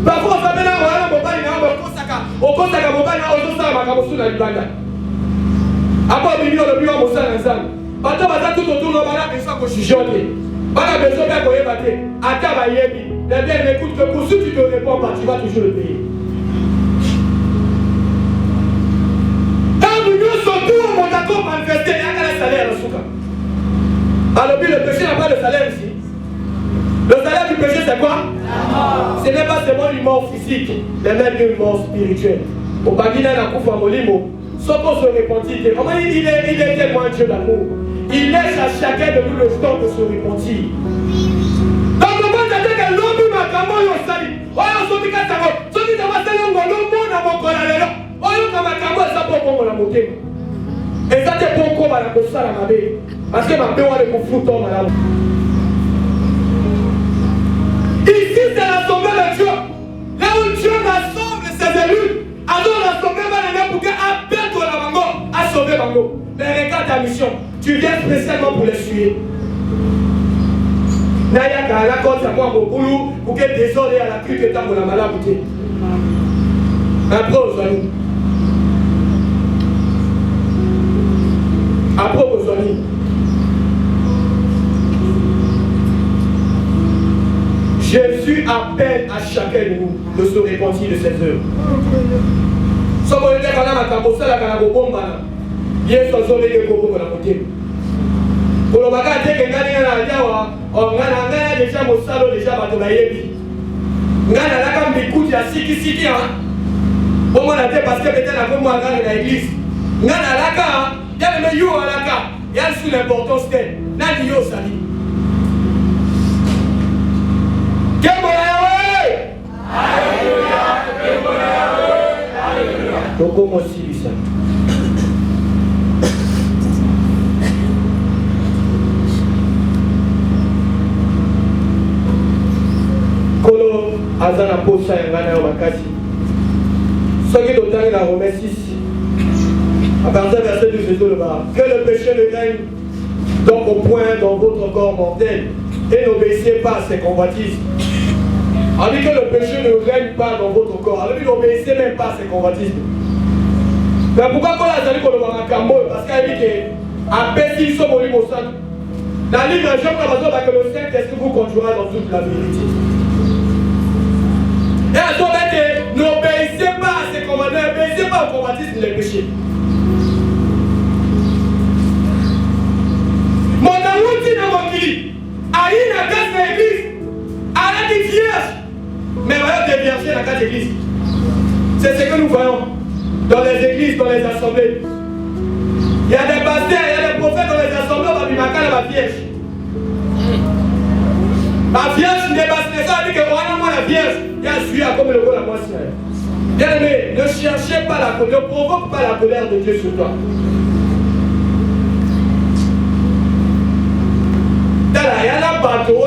Speaker 2: Parfois, ça mène à un mobile au consacre mobile sur la libanda. Après, on le bureau au sein ensemble. Maintenant, on va tout autour de la personne que je suis jeune. On a besoin de me battre. Attends, Maïemi. Les bien m'écoute que pour ceux qui te répondent pas, tu vas toujours le payer. Quand nous sommes tous au Monaco manifesté, il y a un salaire à Souka. Alors, le péché n'a pas de salaire ici. Le salaire du péché, c'est quoi? Ce n'est pas seulement une mort physique, mais même une mort spirituelle. Au Bagina, la Koufa Molimo, sans qu'on se repentit, il est tellement un Dieu d'amour. Il laisse à chacun de nous le temps de se repentir. Donc, on va dire que l'homme m'a camé au sali. Oh, on se dit que ça va. Ce qui va se faire, on va le monde à mon colère. Oh, on va camé ça pour qu'on la monte. Et ça, c'est pour qu'on va la poser à la mabe. Parce que ma paix, on va le confronter à la mabe. Ici, c'est l'assemblée de Dieu. Là où Dieu rassemble ses élus, alors l'assemblée va aller pour qu'appelle la mango, à sauver mango. Mais regarde ta mission. Tu viens spécialement pour les suivre. Naya Kala, quand ça moi au boulot, pour que désolé à la pluie que t'as pour la maladie. Après, aux amis. Après, aux amis. Jésus appelle à chacun de nous de se repentir de ses œuvres. Si on est là, on a Yes, on s'en est beaucoup pour la montée. Pour le bagage, dès que Gagné a on a déjà mon salon déjà à Tonayebi. Gagné a comme des coups, il y a siki, hein. Pour moi, parce que peut-être la moi dans l'église. Gagné a la carte, il y a le meilleur à la carte, il y a sous l'importance d'elle. N'a dit yo sali. Alléluia. Donc, comment si ça? Azana posa yangana makasi. Soki totangi na Romains 6. À partir du verset 12, Jésus le va. Que le péché ne règne donc au point dans votre corps mortel et n'obéissez pas à ses convoitises. On dit que le péché ne règne pas dans votre corps. On dit n'obéissez même pas à ses convoitises. Mais pourquoi quand la zali kolobanga kambo? Parce qu'elle dit que après s'ils sont moris au sang. Dans le livre de Jean, que le Saint-Esprit vous conduira dans toute la vérité. Et à toi, n'obéissez pas à ces commandements, n'obéissez pas aux convoitises des péchés. Mon amour dit dans mon cri, aïe la casse de l'église, arrête des vierges. Mais voyons des vierges dans la case d'église. C'est ce que nous voyons dans les églises, dans les assemblées. Il y a des pasteurs, il y a des prophètes dans les assemblées, on va lui marquer la vierge. La vierge n'est pas ça, dit que moi la vierge, il y a celui comme le rôle à moi. Bien aimé, ne cherchez pas la colère, ne provoque pas la colère de Dieu sur toi. Il y a un bateau,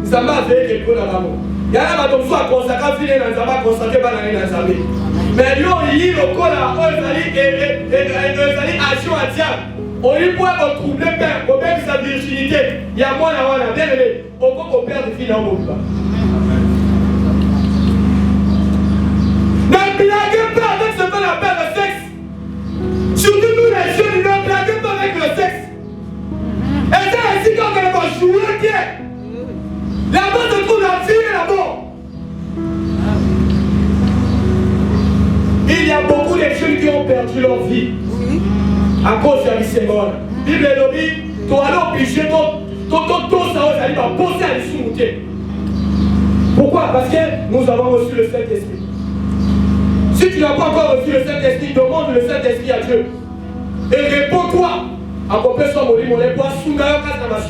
Speaker 2: ça m'a fait quelque chose là-bas. Il y a un bateau qui soit consacré, il n'a pas consacré par l'année dans sa vie. Mais lui, il y a le col à action à diable. On lui peut troubler père, on perd sa virginité. Il y a moi là, bien aimé. On peut perdre des filles dans le monde. Ne blaguez pas avec ce qu'on appelle le sexe. Surtout nous les jeunes, ne blaguez pas avec le sexe. Et c'est ainsi qu'on va jouer. Là-bas se trouve la vie et la mort. Il y a beaucoup de jeunes qui ont perdu leur vie à cause de la Seigneur. La Bible dit, tu as obligé de poser à l'issue. Pourquoi? Parce que nous avons reçu le Saint-Esprit. Si tu n'as pas encore reçu le Saint-Esprit, demande le Saint-Esprit à Dieu. Et réponds-toi. À peu près, soit mon époix, sous la casse.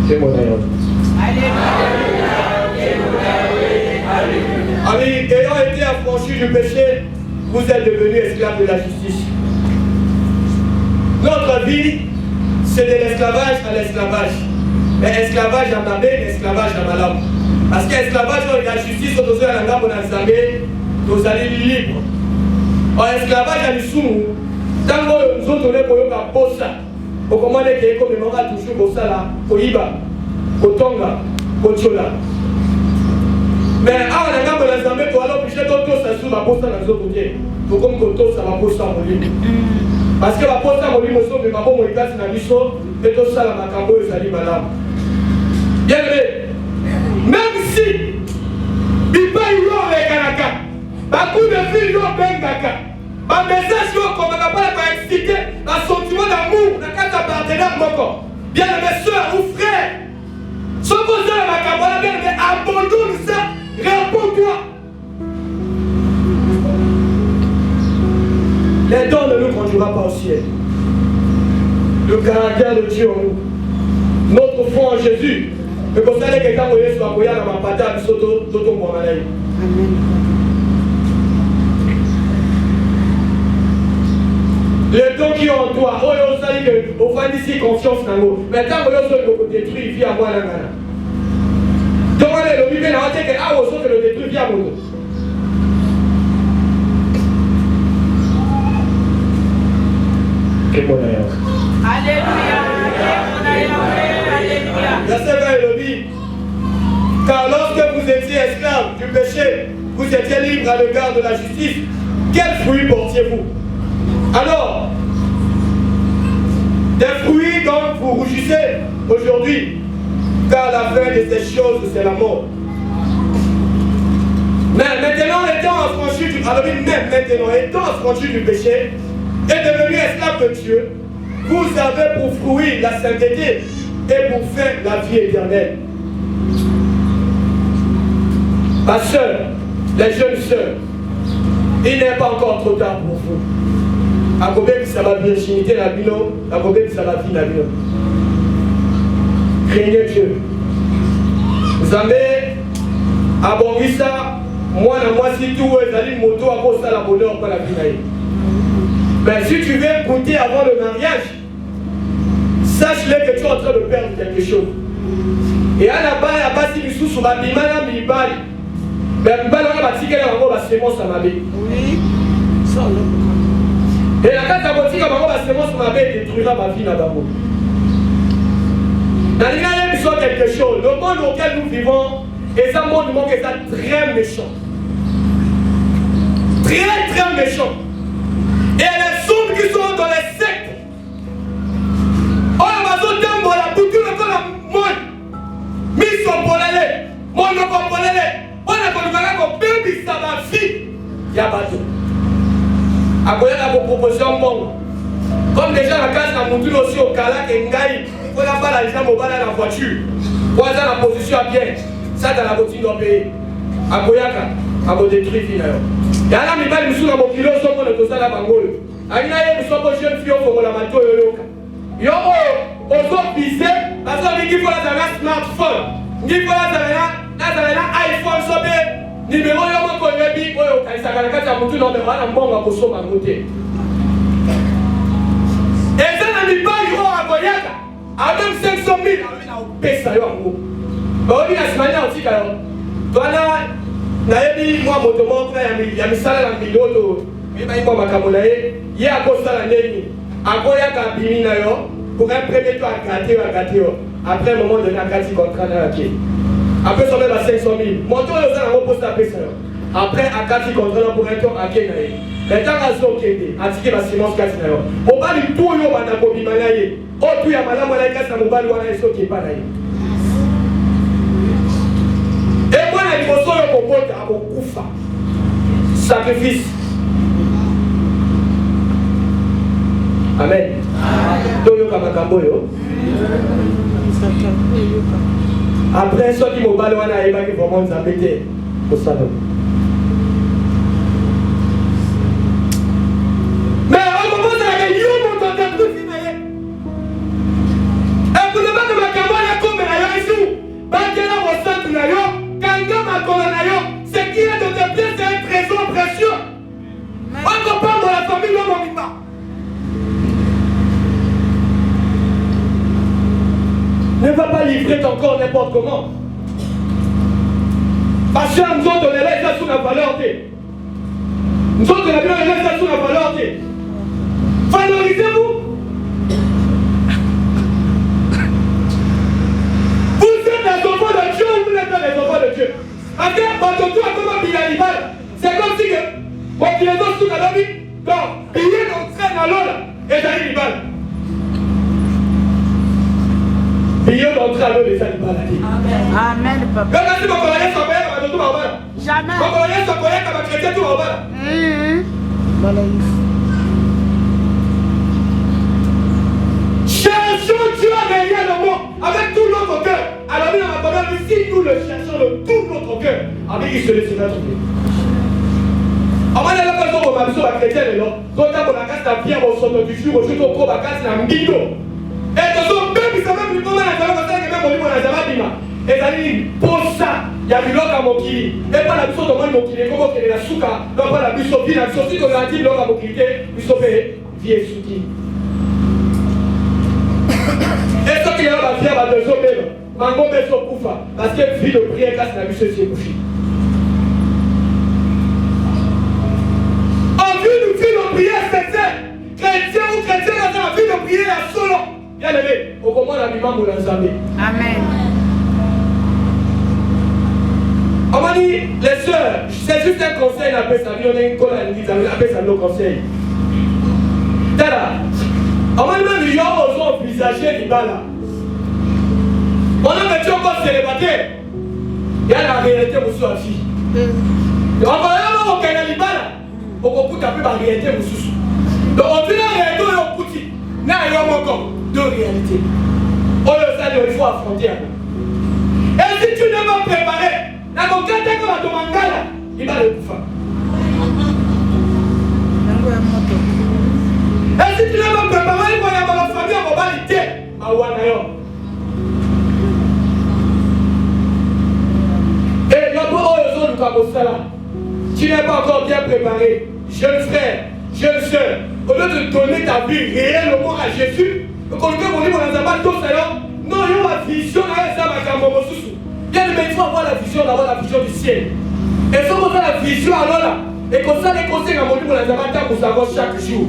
Speaker 2: C'est mon aïe. Amis, ayant été affranchis du péché, vous êtes devenus esclaves de la justice. Notre vie, c'est de l'esclavage à l'esclavage. Mais esclavage à ma mère, esclavage à ma lame. Parce qu'esclavage à la justice, vous avez un gars vous allez libre. En esclavage à l'issou, tant que nous autres, on a posé ça. Au commandement qui est comme on a toujours pour ça là, pour Iba, pour Tonga, pour Chola. Mais avant de faire les armées, tu vas l'obliger de tout ça sur la poste dans les autres côtés. Pour comme tout ça va poster à mourir. Parce que la poste à mourir, nous sommes pas bons, ils cassent la mission, et tout ça, la macambo, ils allaient malade. Bien aimé, même si, il pas eu l'or les Kanaka, beaucoup de filles l'ont bien Kaka. Un message qu'on ne va pas exciter un sentiment d'amour dans quatre partenaires. Bien aimé soeurs ou frères, sans poser la macabra, bien aimé, abandonne ça, réponds-toi. Les dons ne nous conduira pas au ciel. Le caractère de Dieu en nous, notre foi en Jésus, que comme ça, les quelqu'un qui est dans ma patate, Toto Momalay. Les dons qui ont en toi, oh, on sait que au fond d'ici confiance dans nous. Mais tant que nous détruit, il vient à moi la gana. Donc on est le but de la que ah, on sait que le détruit vient à nous. Alléluia. Verset 20 le dit. Car lorsque vous étiez esclaves du péché, vous étiez libres à l'égard de la justice. Quels fruits portiez-vous? Alors, des fruits dont vous rougissez aujourd'hui, car la fin de ces choses, c'est la mort. Mais maintenant, étant affranchis du, péché et devenu esclave de Dieu, vous avez pour fruit la sainteté et pour fin la vie éternelle. Ma soeur, les jeunes sœurs, il n'est pas encore trop tard pour vous. À combien ça va virginité la bino, à combien ça va vie la bino. Craignez Dieu. Vous avez abordé ça, moi, si tout est allé moto à cause de la bonheur par la vie. Mais si tu veux goûter avant le mariage, sache-le que tu es en train de perdre quelque chose. Et à la base, à basi lisusu babimana mibali. Mais mibali wana batikela bango ba semence mabe.
Speaker 3: Oui. Ça
Speaker 2: et la carte à botika bango ba semence mabe détruira ma vie na bango. Dans il y a quelque chose. Le monde auquel nous vivons est un monde qui est très méchant. Très très méchant. Et les hommes qui sont dans les sectes. On a besoin d'un mot la bouture de la monde. Mis sur polele. Mon nom polele. On a besoin d'un baby ça va vie. Il y a pas tout. Après la proposition bon. Comme déjà la case a monté aussi au Kalak et Ngaï. On n'a pas l'argent mobile dans la voiture. Pour être dans la position à bien. Ça dans la routine doit payer. À Koyaka, à vous détruire finalement. Il y a un ami qui nous a dit que nous sommes dans la bango. Nous sommes jeunes filles qui ont la mato. Yo, aux autres visés, parce qu'il faut un smartphone. Il faut un iPhone, numéro yo ko yebi oyo kaisaka na kati ya mutu no bana mbonga kosoma ngote. Et ça na mibali o akoyaka. A même 500 000 na pesa yo ngo. Ba obi na simanya otika yo. Twana na yebi mwa moto moko ya misala na piloto. Biba iko makambo na ye akosala ndeni. Akoyaka bimi na yo pour un premier temps à yo. Après un moment donné akati contrat na yake. Après ça même à 500 000. Mon tour est dans poste à pesa. Après à kati contrat pour un temps à Kenaye. Le temps à Zokende, à tirer la semence kati na yo. Mobali tout yo bana ko bimana ye. O tu ya malamu na kati na mobali wana esoki pa na ye. Et moi na liboso yo kokota akokufa. Sacrifice. Amen. Toyo kamakambo yo. Après, ceux qui m'ont balayé, ils vont vraiment nous embêter au salon. Mais on commence à dire, yo, mon tonton, tout finir. Et pour ne pas de ma camarade, comme la ici, Bakela, au centre, Kanga, ma colonne, ce qui est de tes pieds, c'est un trésor précieux. On ne parle de la famille, non, mon pas. Ne va pas livrer ton corps n'importe comment. Parce que nous autres, on est là, ça sous la valeur. Nous autres, on est là, ça sous la valeur. Valorisez-vous. Vous êtes les enfants de Dieu ou vous n'êtes pas les enfants de Dieu? Parce que votre tour, comment il a l'image, c'est comme si que votre maison sous la vie, donc, il y a un train à l'eau et j'arrive l'image. Il y a d'entrer à l'eau des animaux.
Speaker 3: Amen, papa.
Speaker 2: Jamais. Cherchons Dieu derrière le monde avec tout notre cœur. Alors, si nous le cherchons de tout notre cœur, avec il se laissera trouver. Avant de la personne au Mabso, la chrétienne, quand on a cassé la pierre au sommet du jour, au jour où on a cassé la mbino. Et de son peuple, ça va plus comment la femme va faire même au niveau de la Zababima. Et ça dit, pour ça, il y a du loc à Mokili. Et pas la biso de moi Mokili, comment qu'elle est la souka, non pas la biso vie, la biso si on a dit loc à Mokili, biso fait vie et souki. Et ça qui est là, la fière va de Zobel, Mango Beso Koufa, parce que vie de prière casse la biso si Koufi. En vue de vie de prière, c'est chrétien ou chrétien dans la vie de prière, la solo. Bien aimé, au comment la mimam ou la zamé.
Speaker 3: Amen.
Speaker 2: On m'a dit, les sœurs, c'est juste un conseil, on appelle ça, on a une colle à l'église, on appelle ça nos conseils. Tada. On m'a dit, même, il y a aux envisagé les balles. On a métier encore célibataire. Il y a la réalité aussi à fille. On va aller au Canada, les balles. On va écouter un peu la réalité aussi. Donc, on dit la réalité, on va écouter. Il y a encore deux réalités. On le sait, il faut affronter. Et si tu n'es pas préparé, il va le bouffer. Et si tu n'es pas préparé, il va y avoir la famille à mobilité. Et il y a beaucoup de choses comme ça. Tu n'es pas encore bien préparé. Jeune frère, jeune soeur, au lieu de donner ta vie réellement à Jésus, le collecteur vous dit, on n'a pas tout ça. Non, il y a la vision, bien, mais il faut avoir la vision du ciel. Et si on a la vision, alors là, et comme ça, les conseils à mon niveau, les amateurs, vous savez chaque jour.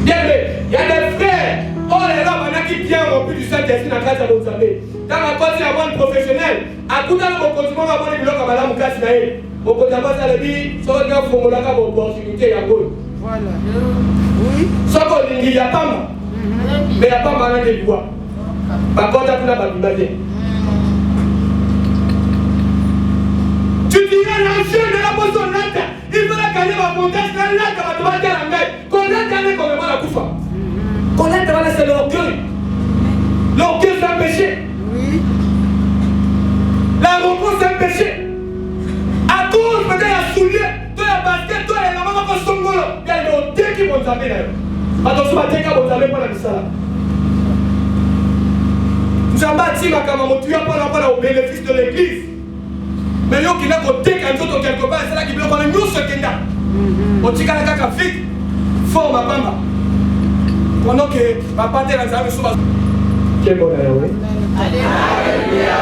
Speaker 2: Bien, mais il y a des frères, oh là là, maintenant qui viennent remplir du Saint-Esprit dans la classe à Mozambique. Dans la partie à moi, professionnel, à tout à l'heure, mon continent, à mon niveau, comme madame Moukas Naï, mon continent, ça le dit, ça va faire pour mon opportunité, à gauche.
Speaker 3: Voilà. Oui.
Speaker 2: Ça va, il n'y a pas mal. Mais il n'y a pas mal de voix. Par contre, il y a pas de tu dirais l'argent de la personne là, il faut la gagner ma montagne là, tu vas te battre la main. Qu'on a gagné comme la Koufa. Qu'on a gagné, c'est l'orgueil. L'orgueil, c'est un péché.
Speaker 3: Oui.
Speaker 2: La repose, c'est un péché. À cause, peut-être, il y a soulier, toi, il y a basket, toi, il y a la maman qui est songolo. Il y a des hôtels qui vont t'amener là. Attention, il y a des hôtels qui vont t'amener pour la misala. Nous avons bâti ma camarade, tu as pas au bénéfice de l'église. Mais yo qui n'a côté quand on quelque part, c'est là qui bloque on nous ce qu'il y a. On dit qu'à la caca vite, fort ma bamba. Pendant que papa t'es dans sa souba. Quel bon Yahweh. Alléluia.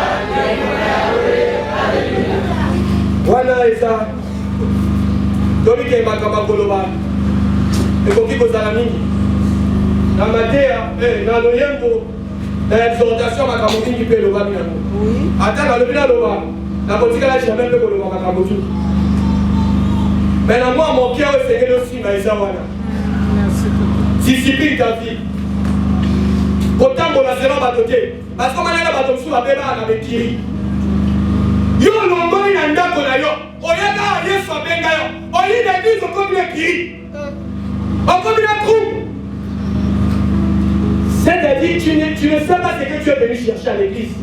Speaker 2: Voilà et ça. Donc il y a ma camarade Koloba. Et comme qui cause la mingi. La matière, dans le yembo, l'exhortation ma camarade qui peut le bas bien.
Speaker 3: Oui.
Speaker 2: Attends, dans le bien le bas. La politique là, je n'ai même pas le macamotu. Mais là, moi, mon cœur est serré aussi, mais ça va. Discipline ta vie. Autant qu'on a zéro batoté. Parce qu'on a un bateau sous la bébé avec Kiri. Yo, l'homme, il a un dako na yo. Oyaga, yes, soit benga yo. Oyi, l'église, on comme les Kiri. On comme les groupes. C'est-à-dire, tu ne sais pas ce que tu es venu chercher à l'église.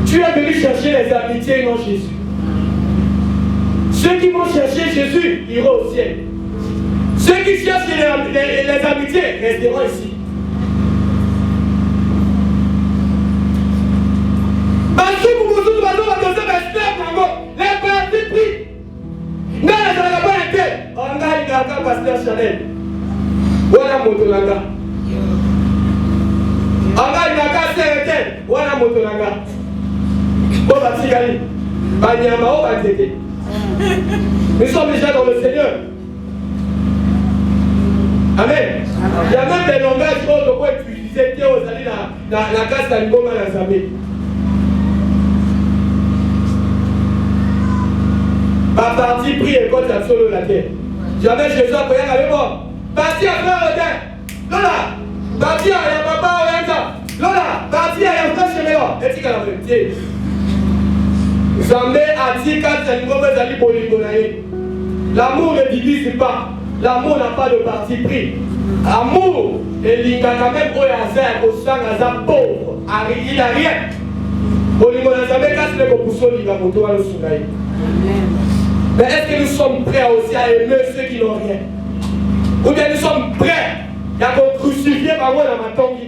Speaker 2: Tu es venu chercher les amitiés et non Jésus. Ceux qui vont chercher Jésus iront au ciel. Ceux qui cherchent les amitiés resteront ici. Parce que vous vous dites, les partis pris. Non, ça n'a pas été. On a eu un pasteur Chanel. Voilà Motolanga. On a eu un CRT. Voilà Motolanga. Nous sommes déjà dans le Seigneur. Amen. Il y a même des langages qu'on doit utiliser aux alliés dans la classe d'Angoma dans la Zambie. Ma partie prie et quand ça solo la terre. Jamais Jésus a prié avec moi. Parti à frère Odin. Lola. Parti à papa Oyenza. Lola. Parti à frère Cheméo. Et tu as la vérité. Zambé a dit l'amour ne divise pas. L'amour n'a pas de parti pris. L'amour, et l'Inga quand même au hasard, au sang, à pauvre. Il n'a rien. Mais est-ce que nous sommes prêts aussi à aimer ceux qui n'ont rien? Ou bien nous sommes prêts à crucifier par moi dans ma tombe?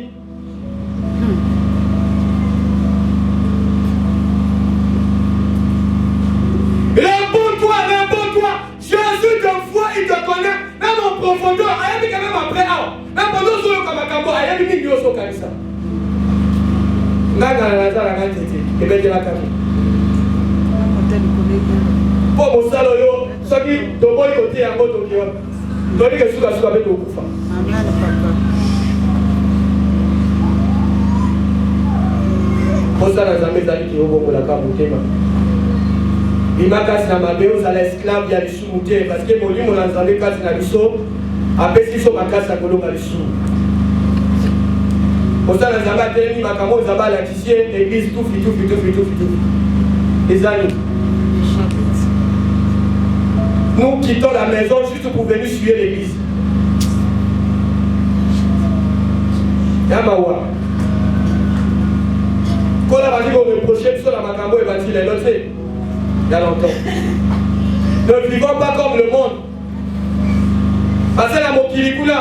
Speaker 2: Réponds-toi, Jésus te voit, il te connaît, même en profondeur, il y a même après, même pendant que tu es comme un cambo, il y a des millions de ça. Pour mon salaire, ceux qui te voient côté à votre cœur, donnez que ce soit avec au coup.
Speaker 3: Amen, papa.
Speaker 2: Pour ça, les amis, qui ont la carte. Il m'a cassé la main, aux esclaves, il y a des sous-moutés, parce que mon lit, mon ensemble, casse la biseau, après, s'ils sont ma casse à Colo, il sous. Pour ça, les amis, il m'a camé, ils abattent la tissier, l'église, tout. Les amis, nous quittons la maison juste pour venir suivre l'église. Yamawa. Quand on a dit qu'on reprochait, sur la Macambo et bâti les notes. Il y a longtemps. Ne vivons pas comme le monde. Parce que la Mokili Kuna,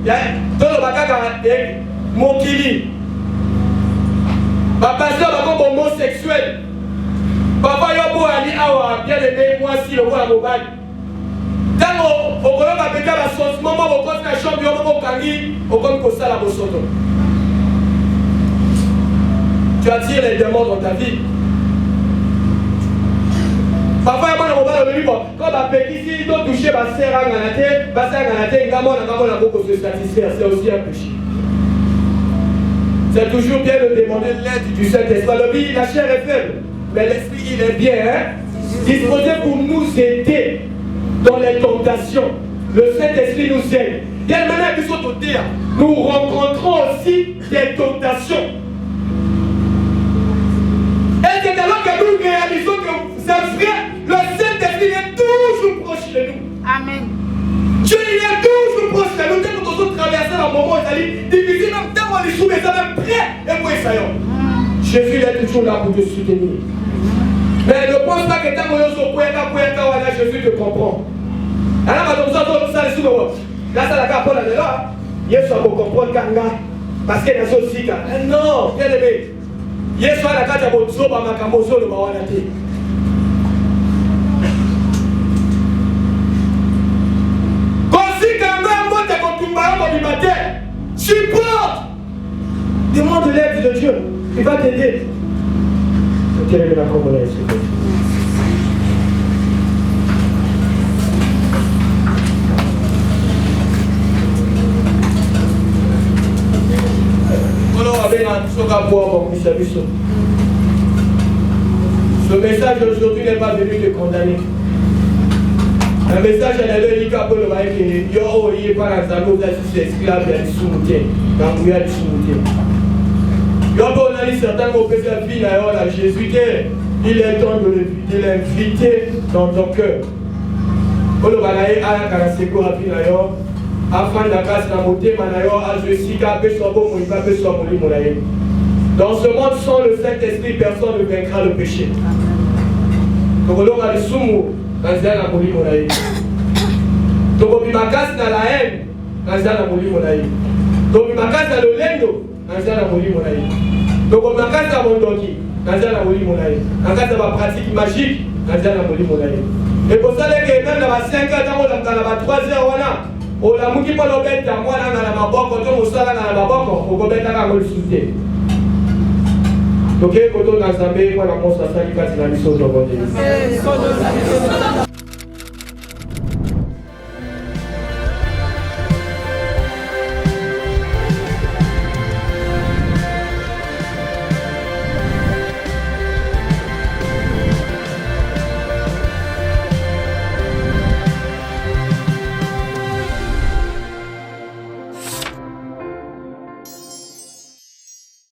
Speaker 2: il y a dans le Bakaka Mokili. Papa, c'est un homosexuel. Papa, il y a beau aller à bien aimé, moi si le roi mobile. Quand on va péter la sauce, maman, on compte la chambre, on va au Kangi, on compte ça la bosoto. tu attires les démons dans ta vie. Parfois, il y a des moments quand si tu as touché ma sœur à Ganate, se satisfaire, c'est aussi un péché. C'est toujours bien de demander l'aide du Saint-Esprit. La chair est faible, mais l'esprit il est bien, hein? Disposé pour nous aider dans les tentations. Le Saint-Esprit nous aide. Il y a une manière de sauter. Nous rencontrons aussi des tentations. Et c'est alors que nous réalisons que c'est vrai, le Saint-Esprit est toujours proche de nous.
Speaker 3: Amen.
Speaker 2: Dieu il est toujours proche de nous. Dès que nous avons traversé un moment, il a dit difficile, même temps on est sous, mais ça même prêt. Et moi, ça y est. Jésus il est toujours là pour te soutenir. Mais ne pense pas que tant que Jésus te comprend. Alors, ça là, ça la capote là. Yesu va comprendre Kanga. Parce qu'il y a des aussi. Non, bien aimé. Yesu va la carte à votre zoba, ma camozo, le mawanate. Supporte. Demande l'aide de Dieu. Il va t'aider. Quelle est la Congolaise? Ce message aujourd'hui n'est pas venu te condamner. Un message à l'heure il capable de voir que yo il est pas dans sa maison c'est esclave il est sous-monté dans il est sous-monté. Yo bon on a dit certains qu'on peut faire vie là Jésus il est temps de l'inviter dans ton cœur. On va aller à la caractère rapide là afin de la grâce de la montée manayo à je suis capable de soit bon il va pas soit moli molaye. Dans ce monde sans le Saint-Esprit personne ne vaincra le péché. Donc on va aller sous Nazana moli molaye. Donc bimakasi na la haine, nazana moli molaye. Donc bimakasi na lolendo, nazana moli molaye. Donc bimakasi na mondoki, nazana moli molaye. Nakasa ba pratique magique, nazana moli molaye. Et pour ça que même dans 5 ans dans la 3 heures wana, o la muki pa lobeta mwana na maboko to mosala na maboko, o kobeta ka ngol soute. Donc, quand on a zamé, on a montré ça, il y a des choses.